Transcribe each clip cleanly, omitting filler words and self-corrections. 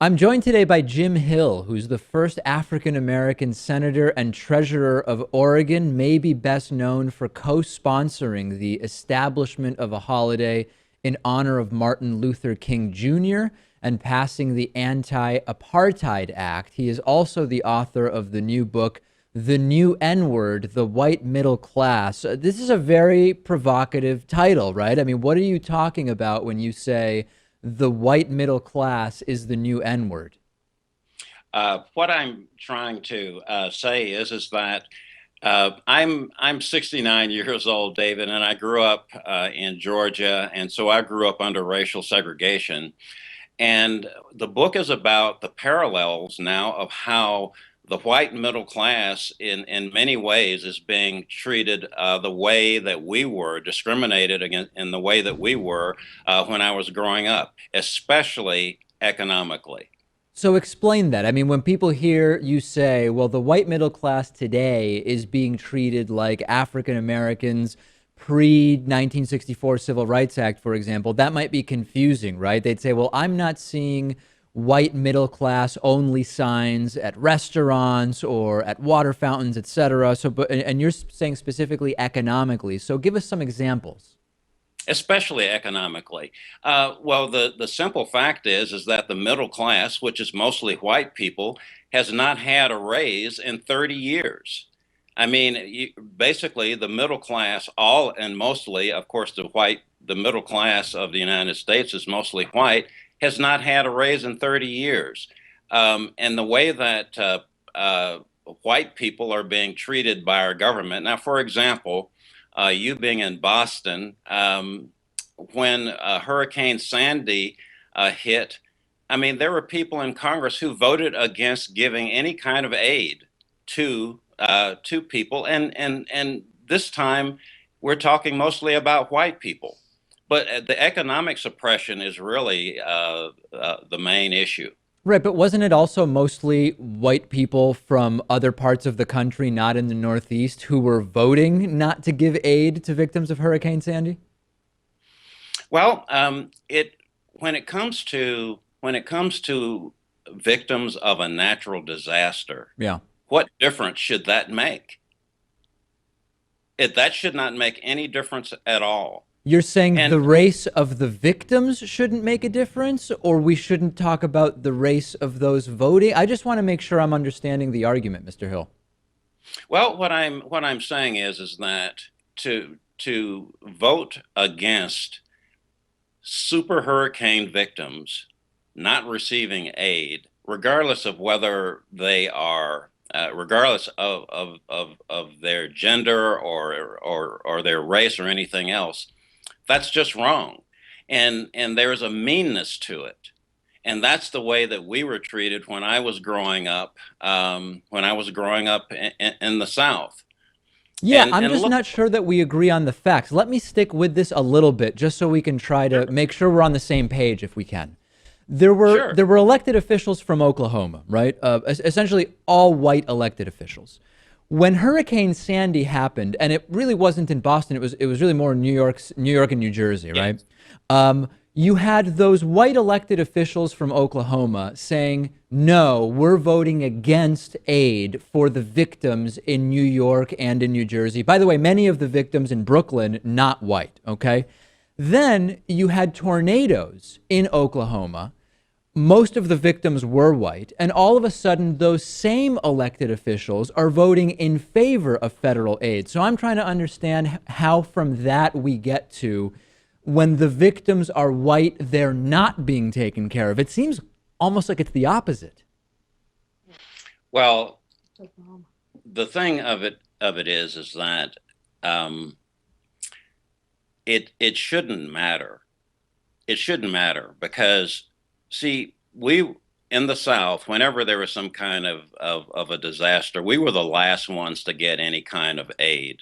I'm joined today by Jim Hill, who's the first African American senator and treasurer of Oregon, maybe best known for co sponsoring the establishment of a holiday in honor of Martin Luther King Jr. and passing the Anti Apartheid Act. He is also the author of the new book, The New N Word, The White Middle Class. This is a very provocative title, right? I mean, what are you talking about when you say the white middle class is the new N word? What I'm trying to say is that I'm 69 years old, David, and I grew up in Georgia, and so I grew up under racial segregation. And the book is about the parallels now of how the white middle class, in many ways, is being treated the way that we were discriminated against in the way that we were when I was growing up, especially economically. So explain that. I mean, when people hear you say, well, the white middle class today is being treated like African Americans pre 1964 Civil Rights Act, for example, that might be confusing, right? They'd say, well, I'm not seeing white middle class only signs at restaurants or at water fountains, et cetera. So, but, and you're saying specifically economically. So give us some examples. Especially economically. Well, the simple fact is that the middle class, which is mostly white people, has not had a raise in 30 years. I mean, basically, the middle class, all and mostly, of course, the middle class of the United States is mostly white, has not had a raise in 30 years. And the way that white people are being treated by our government. Now, for example, you being in Boston, when Hurricane Sandy hit, I mean, there were people in Congress who voted against giving any kind of aid to people, and this time we're talking mostly about white people. But the economic suppression is really the main issue. Right, but wasn't it also mostly white people from other parts of the country, not in the Northeast, who were voting not to give aid to victims of Hurricane Sandy? Well, it when it comes to victims of a natural disaster, Yeah. what difference should that make? That should not make any difference at all. You're saying And the race of the victims shouldn't make a difference, or we shouldn't talk about the race of those voting? I just want to make sure I'm understanding the argument, Mr. Hill. well, what I'm saying is that to vote against super hurricane victims not receiving aid, regardless of whether they are, regardless of their gender or their race or anything else, that's just wrong. And there's a meanness to it. And that's the way that we were treated when I was growing up, in the South. Yeah, And I'm and just look, not sure that we agree on the facts. Let me stick with this a little bit just so we can try to sure, make sure we're on the same page if we can. There were sure, there were elected officials from Oklahoma, right? Essentially all white elected officials. When Hurricane Sandy happened, and it really wasn't in Boston, it was really more in New York and New Jersey, right? yes. You had those white elected officials from Oklahoma saying, no, we're voting against aid for the victims in New York and in New Jersey. By the way, many of the victims in Brooklyn, not white, okay? Then you had tornadoes in Oklahoma. Most of the victims were white. And all of a sudden, those same elected officials are voting in favor of federal aid. So I'm trying to understand how from that we get to when the victims are white, they're not being taken care of. It seems almost like it's the opposite. Well, the thing of it is that um, it shouldn't matter. It shouldn't matter because, see, we in the South, whenever there was some kind of a disaster, we were the last ones to get any kind of aid.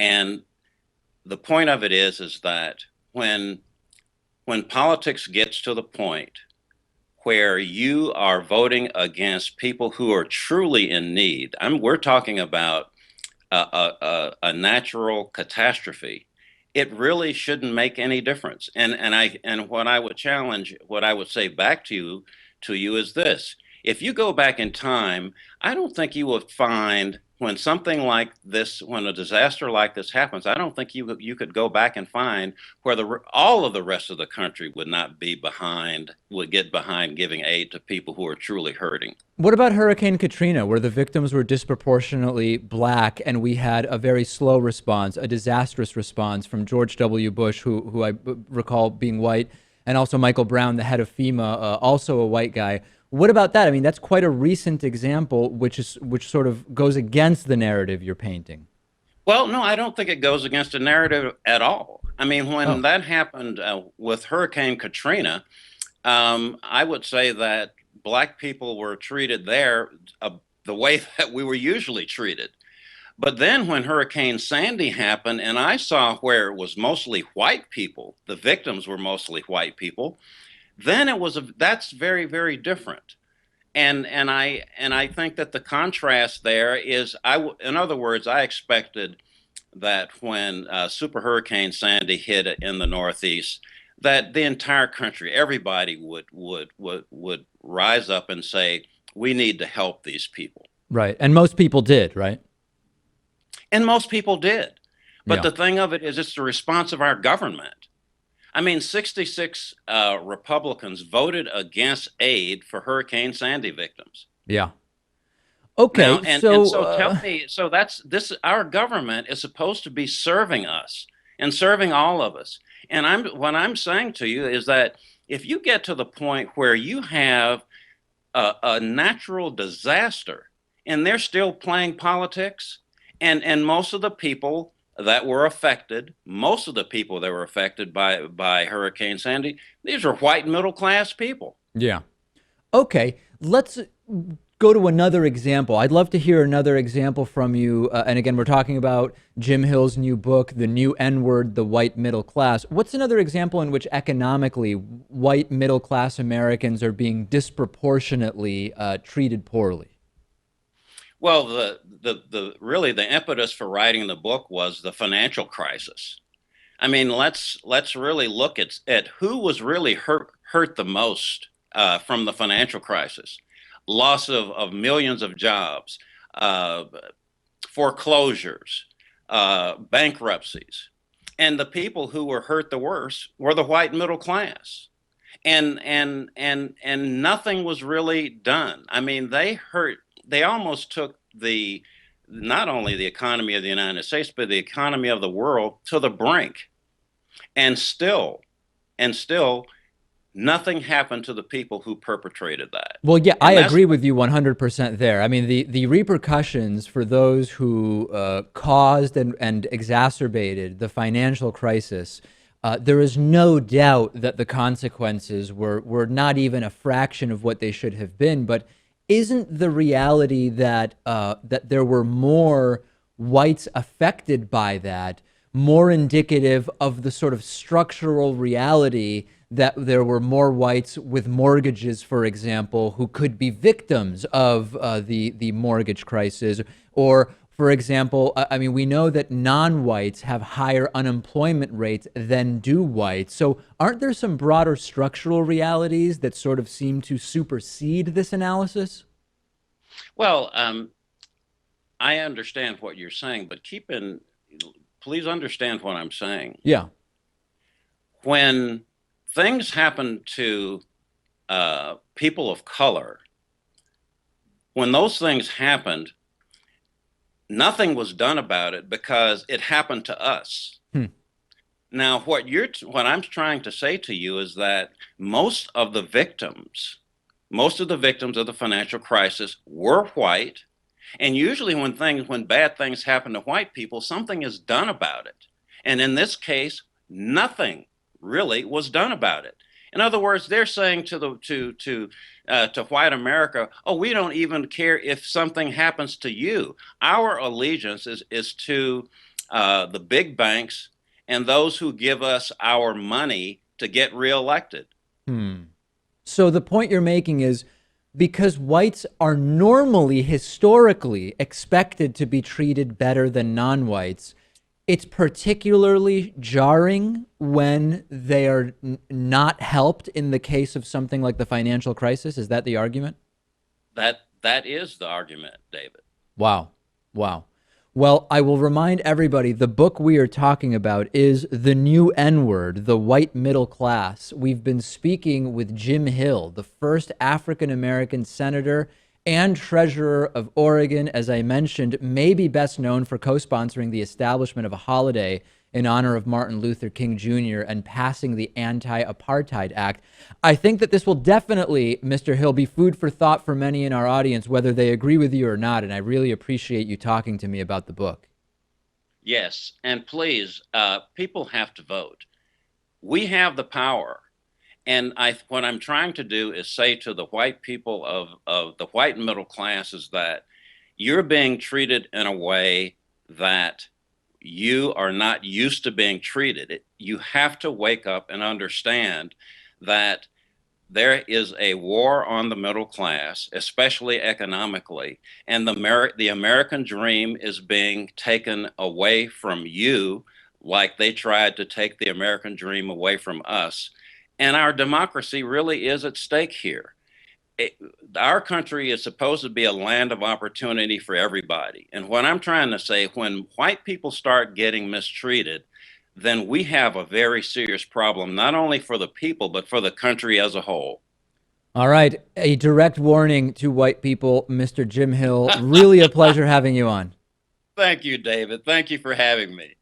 And the point of it is that when when politics gets to the point where you are voting against people who are truly in need, we're talking about a natural catastrophe. It really shouldn't make any difference. And what I would say back to you, to you is this. If you go back in time, I don't think you would find when something like this, when a disaster like this happens, I don't think you could go back and find where all of the rest of the country would not be behind, would get behind giving aid to people who are truly hurting. What about Hurricane Katrina, where the victims were disproportionately black and we had a very slow response, a disastrous response from George W. Bush, who I recall being white, and also Michael Brown, the head of FEMA, also a white guy. What about that? I mean, that's quite a recent example, which sort of goes against the narrative you're painting. Well, no, I don't think it goes against the narrative at all. I mean, when Oh, that happened with Hurricane Katrina, I would say that black people were treated there the way that we were usually treated. But then when Hurricane Sandy happened, and I saw where it was mostly white people, the victims were mostly white people, then that's very, very different. And I think that the contrast there is in other words, I expected that when Super Hurricane Sandy hit in the Northeast, that the entire country, everybody would rise up and say, we need to help these people. right. And most people did, right? And most people did. But Yeah. the thing of it is, it's the response of our government. I mean, 66 Republicans voted against aid for Hurricane Sandy victims. Yeah. Now, Okay. and So, so tell me, so that's this, our government is supposed to be serving us and serving all of us. And what I'm saying to you is that if you get to the point where you have a natural disaster and they're still playing politics, and most of the people that were affected, most of the people that were affected by Hurricane Sandy, these are white middle class people. yeah. Okay. Let's go to another example. I'd love to hear another example from you. And again, we're talking about Jim Hill's new book, The New N-Word, The White Middle Class. What's another example in which economically white middle class Americans are being disproportionately treated poorly? Well, the really the impetus for writing the book was the financial crisis. I mean, let's really look at who was really hurt the most from the financial crisis. Loss of millions of jobs, uh, foreclosures, bankruptcies, and the people who were hurt the worst were the white middle class. And nothing was really done. I mean, they almost took the not only the economy of the United States, but the economy of the world to the brink. And still nothing happened to the people who perpetrated that. Well, yeah, I And that's agree with you 100% there. I mean, the repercussions for those who caused and exacerbated the financial crisis, there is no doubt that the consequences were not even a fraction of what they should have been. But isn't the reality that that there were more whites affected by that more indicative of the sort of structural reality that there were more whites with mortgages, for example, who could be victims of the mortgage crisis? Or, for example, I mean, we know that non-whites have higher unemployment rates than do whites. So aren't there some broader structural realities that sort of seem to supersede this analysis? well, I understand what you're saying, but please understand what I'm saying. Yeah. When things happen to people of color, when those things happened, nothing was done about it because it happened to us. Hmm. Now, what I'm trying to say to you is that most of the victims of the financial crisis were white, and usually when bad things happen to white people, something is done about it. And in this case, nothing really was done about it. In other words, they're saying to white America, "Oh, we don't even care if something happens to you. Our allegiance is to the big banks and those who give us our money to get reelected." Hmm. So the point you're making is because whites are normally historically expected to be treated better than non-whites, it's particularly jarring when they are not helped in the case of something like the financial crisis. Is that the argument? That is the argument, David. Wow. Wow. Well, I will remind everybody the book we are talking about is The New N Word, The White Middle Class. We've been speaking with Jim Hill, the first African American senator and treasurer of Oregon, as I mentioned, may be best known for co sponsoring the establishment of a holiday in honor of Martin Luther King Jr. and passing the Anti Apartheid Act. I think that this will definitely, Mr. Hill, be food for thought for many in our audience, whether they agree with you or not. And I really appreciate you talking to me about the book. Yes, and please, people have to vote. We have the power. And what I'm trying to do is say to the white people of the white middle class is that you're being treated in a way that you are not used to being treated. You have to wake up and understand that there is a war on the middle class, especially economically, and the American dream is being taken away from you, like they tried to take the American dream away from us. And our democracy really is at stake here. Our country is supposed to be a land of opportunity for everybody. And what I'm trying to say, when white people start getting mistreated, then we have a very serious problem, not only for the people, but for the country as a whole. All right. A direct warning to white people, Mr. Jim Hill. Really a pleasure having you on. Thank you, David. Thank you for having me.